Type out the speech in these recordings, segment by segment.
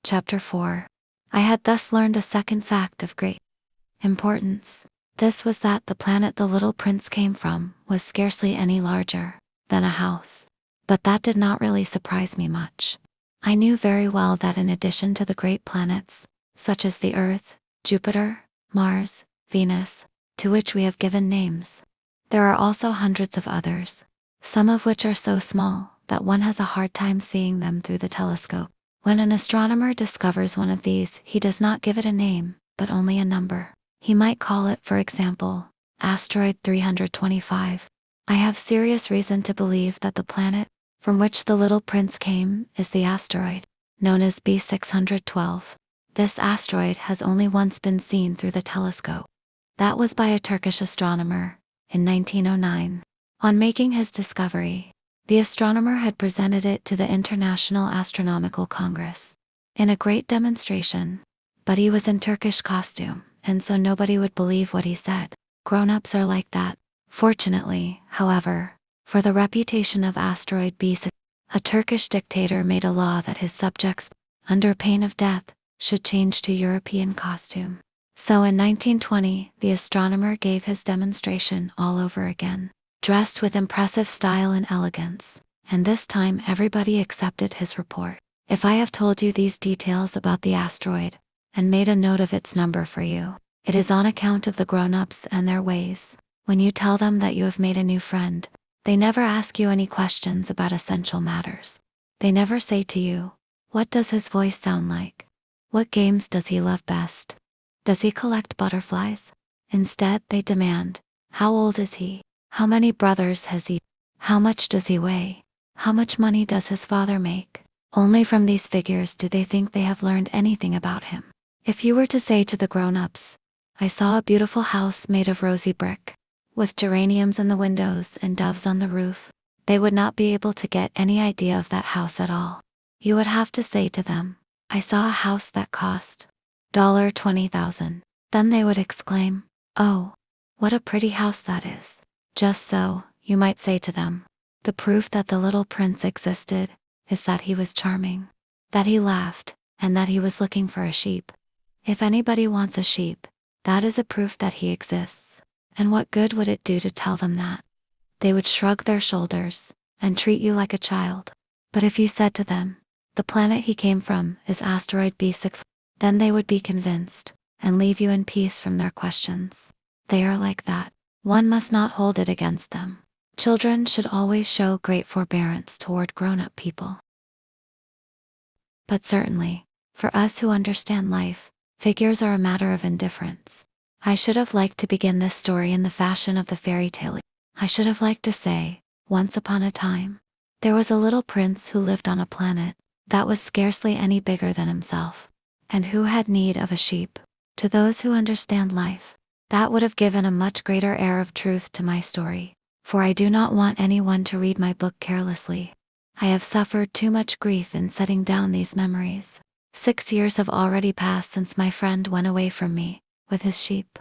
Chapter 4. I had thus learned a second fact of great importance. This was that the planet the little prince came from was scarcely any larger than a house. But that did not really surprise me much. I knew very well that in addition to the great planets, such as the Earth, Jupiter, Mars, Venus, to which we have given names, there are also hundreds of others, some of which are so small that one has a hard time seeing them through the telescope. When an astronomer discovers one of these, he does not give it a name, but only a number. He might call it, for example, asteroid 325. I have serious reason to believe that the planet from which the little prince came is the asteroid known as B612. This asteroid has only once been seen through the telescope. That was by a Turkish astronomer in 1909. On making his discovery, the astronomer had presented it to the International Astronomical Congress in a great demonstration, but he was in Turkish costume, and so nobody would believe what he said. Grown-ups are like that. Fortunately, however, for the reputation of asteroid B6, a Turkish dictator made a law that his subjects, under pain of death, should change to European costume. So in 1920, the astronomer gave his demonstration all over again, dressed with impressive style and elegance, and this time everybody accepted his report. If I have told you these details about the asteroid, and made a note of its number for you, it is on account of the grown-ups and their ways. When you tell them that you have made a new friend, they never ask you any questions about essential matters. They never say to you, what does his voice sound like? What games does he love best? Does he collect butterflies? Instead, they demand, how old is he? How many brothers has he? How much does he weigh? How much money does his father make? Only from these figures do they think they have learned anything about him. If you were to say to the grown-ups, I saw a beautiful house made of rosy brick, with geraniums in the windows and doves on the roof, they would not be able to get any idea of that house at all. You would have to say to them, I saw a house that cost $20,000. Then they would exclaim, oh, what a pretty house that is. Just so, you might say to them, the proof that the little prince existed is that he was charming, that he laughed, and that he was looking for a sheep. If anybody wants a sheep, that is a proof that he exists. And what good would it do to tell them that? They would shrug their shoulders and treat you like a child. But if you said to them, the planet he came from is asteroid B6, then they would be convinced and leave you in peace from their questions. They are like that. One must not hold it against them. Children should always show great forbearance toward grown-up people. But certainly, for us who understand life, figures are a matter of indifference. I should have liked to begin this story in the fashion of the fairy tale. I should have liked to say, once upon a time, there was a little prince who lived on a planet that was scarcely any bigger than himself, and who had need of a sheep. To those who understand life, that would have given a much greater air of truth to my story, for I do not want anyone to read my book carelessly. I have suffered too much grief in setting down these memories. 6 years have already passed since my friend went away from me with his sheep.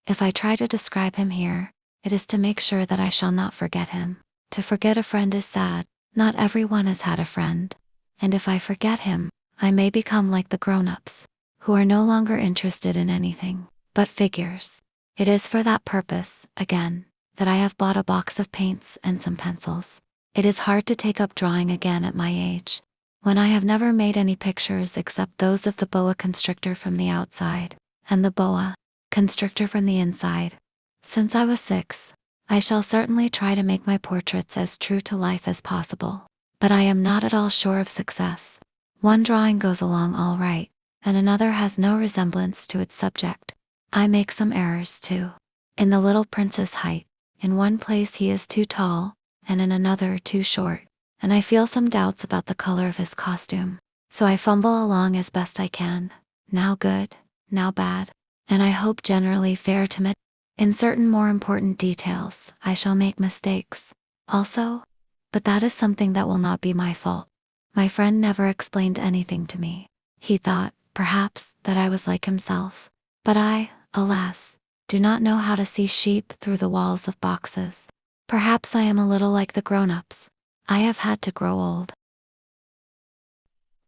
If I try to describe him here, it is to make sure that I shall not forget him. To forget a friend is sad. Not everyone has had a friend. And if I forget him, I may become like the grown-ups, who are no longer interested in anything but figures. It is for that purpose, again, that I have bought a box of paints and some pencils. It is hard to take up drawing again at my age, when I have never made any pictures except those of the boa constrictor from the outside, and the boa constrictor from the inside. Since I was 6, I shall certainly try to make my portraits as true to life as possible, but I am not at all sure of success. One drawing goes along all right, and another has no resemblance to its subject. I make some errors too. In the little prince's height, in one place he is too tall, and in another too short, and I feel some doubts about the color of his costume. So I fumble along as best I can, now good, now bad, and I hope generally fair to me. In certain more important details, I shall make mistakes, also, but that is something that will not be my fault. My friend never explained anything to me. He thought, perhaps, that I was like himself, but I, alas, do not know how to see sheep through the walls of boxes. Perhaps I am a little like the grown-ups. I have had to grow old.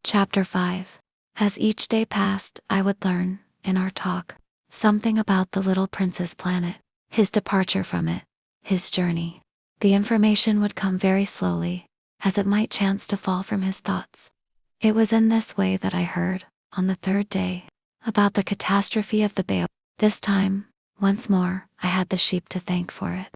Chapter 5. As each day passed, I would learn, in our talk, something about the little prince's planet, his departure from it, his journey. The information would come very slowly, as it might chance to fall from his thoughts. It was in this way that I heard, on the third day, about the catastrophe of the Baobab. This time, once more, I had the sheep to thank for it.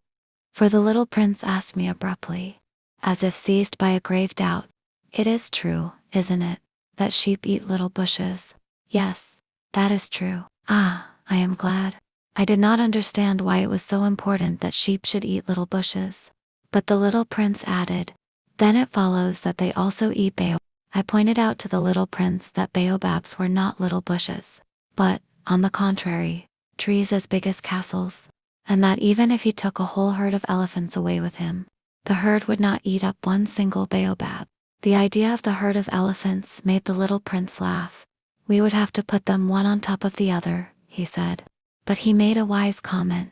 For the little prince asked me abruptly, as if seized by a grave doubt, "It is true, isn't it, that sheep eat little bushes?" "Yes, that is true." "Ah, I am glad." I did not understand why it was so important that sheep should eat little bushes. But the little prince added, "Then it follows that they also eat baobabs." I pointed out to the little prince that baobabs were not little bushes, but, on the contrary, trees as big as castles, and that even if he took a whole herd of elephants away with him, the herd would not eat up one single baobab. The idea of the herd of elephants made the little prince laugh. "We would have to put them one on top of the other," he said. But he made a wise comment.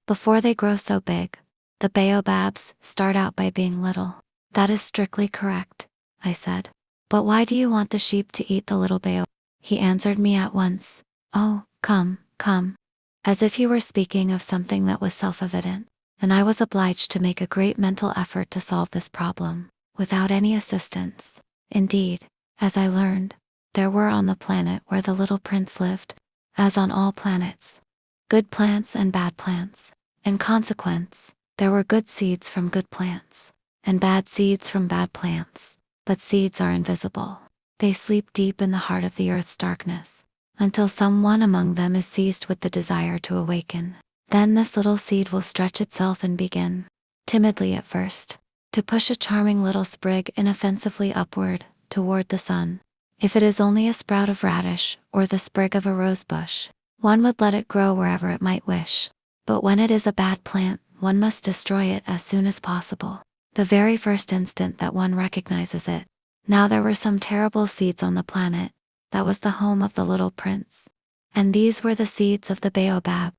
"Before they grow so big, the baobabs start out by being little." "That is strictly correct," I said. "But why do you want the sheep to eat the little baobab?" He answered me at once, "Oh, come, come," as if he were speaking of something that was self-evident, and I was obliged to make a great mental effort to solve this problem, without any assistance. Indeed, as I learned, there were on the planet where the little prince lived, as on all planets, good plants and bad plants. In consequence, there were good seeds from good plants, and bad seeds from bad plants. But seeds are invisible. They sleep deep in the heart of the earth's darkness, until someone among them is seized with the desire to awaken. Then this little seed will stretch itself and begin, timidly at first, to push a charming little sprig inoffensively upward, toward the sun. If it is only a sprout of radish, or the sprig of a rosebush, one would let it grow wherever it might wish. But when it is a bad plant, one must destroy it as soon as possible, the very first instant that one recognizes it. Now there were some terrible seeds on the planet. That was the home of the little prince. And these were the seeds of the baobab.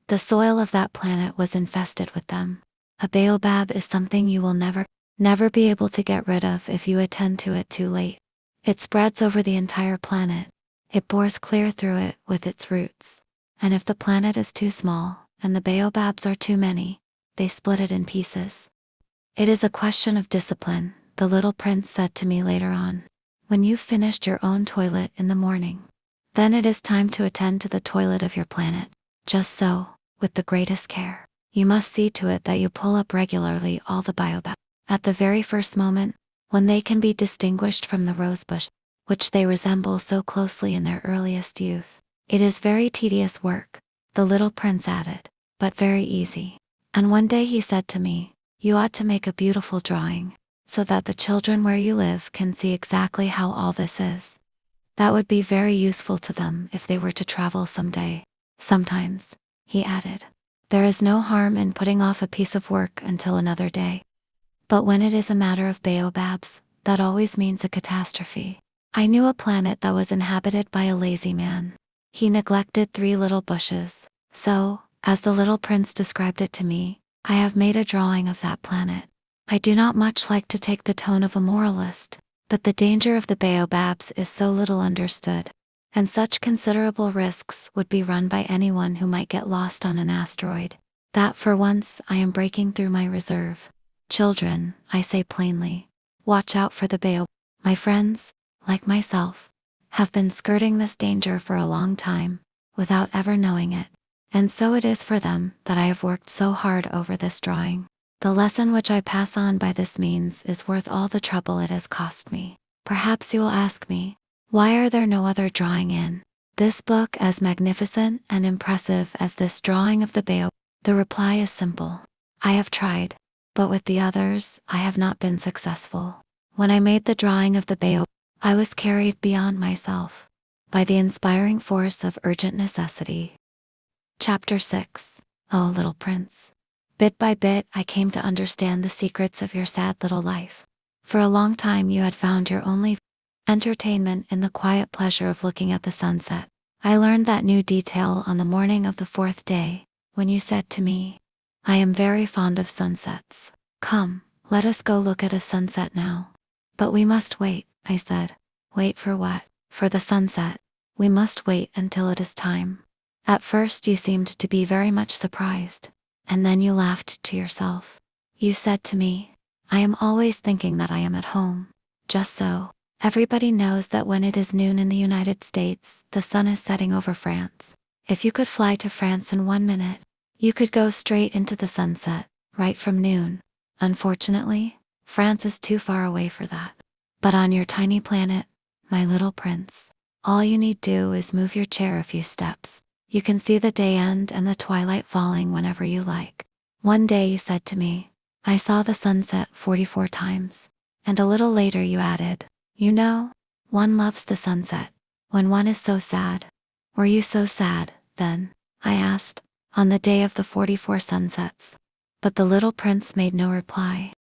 The soil of that planet was infested with them. A baobab is something you will never be able to get rid of if you attend to it too late. It spreads over the entire planet. It bores clear through it with its roots. And if the planet is too small, and the baobabs are too many, they split it in pieces. "It is a question of discipline," the little prince said to me later on. "When you've finished your own toilet in the morning, then it is time to attend to the toilet of your planet. Just so, with the greatest care, you must see to it that you pull up regularly all the baobabs at the very first moment, when they can be distinguished from the rosebush, which they resemble so closely in their earliest youth. It is very tedious work," the little prince added, "but very easy. And one day he said to me, 'You ought to make a beautiful drawing, so that the children where you live can see exactly how all this is. That would be very useful to them if they were to travel someday. Sometimes,' he added, 'there is no harm in putting off a piece of work until another day. But when it is a matter of baobabs, that always means a catastrophe.' I knew a planet that was inhabited by a lazy man. He neglected 3 little bushes. So, as the little prince described it to me, I have made a drawing of that planet. I do not much like to take the tone of a moralist, but the danger of the baobabs is so little understood, and such considerable risks would be run by anyone who might get lost on an asteroid, that for once I am breaking through my reserve. Children, I say plainly, watch out for the baobab. My friends, like myself, have been skirting this danger for a long time, without ever knowing it. And so it is for them that I have worked so hard over this drawing. The lesson which I pass on by this means is worth all the trouble it has cost me. Perhaps you will ask me, why are there no other drawing in this book as magnificent and impressive as this drawing of the baobab? The reply is simple. I have tried, but with the others, I have not been successful. When I made the drawing of the baobab, I was carried beyond myself by the inspiring force of urgent necessity. Chapter 6. Oh, little prince. Bit by bit, I came to understand the secrets of your sad little life. For a long time you had found your only entertainment in the quiet pleasure of looking at the sunset. I learned that new detail on the morning of the 4th day, when you said to me, "I am very fond of sunsets. Come, let us go look at a sunset now." "But we must wait," I said. "Wait for what?" For the sunset, we must wait until it is time. At first you seemed to be very much surprised, and then you laughed to yourself. You said to me, I am always thinking that I am at home. Just so. Everybody knows that when it is noon in the United States, the sun is setting over France. If you could fly to France in 1 minute, you could go straight into the sunset, right from noon. Unfortunately, France is too far away for that. But on your tiny planet, my little prince, all you need do is move your chair a few steps. You can see the day end and the twilight falling whenever you like. One day you said to me, I saw the sunset 44 times. And a little later you added, you know, one loves the sunset when one is so sad. Were you so sad, then? I asked, on the day of the 44 sunsets. But the little prince made no reply.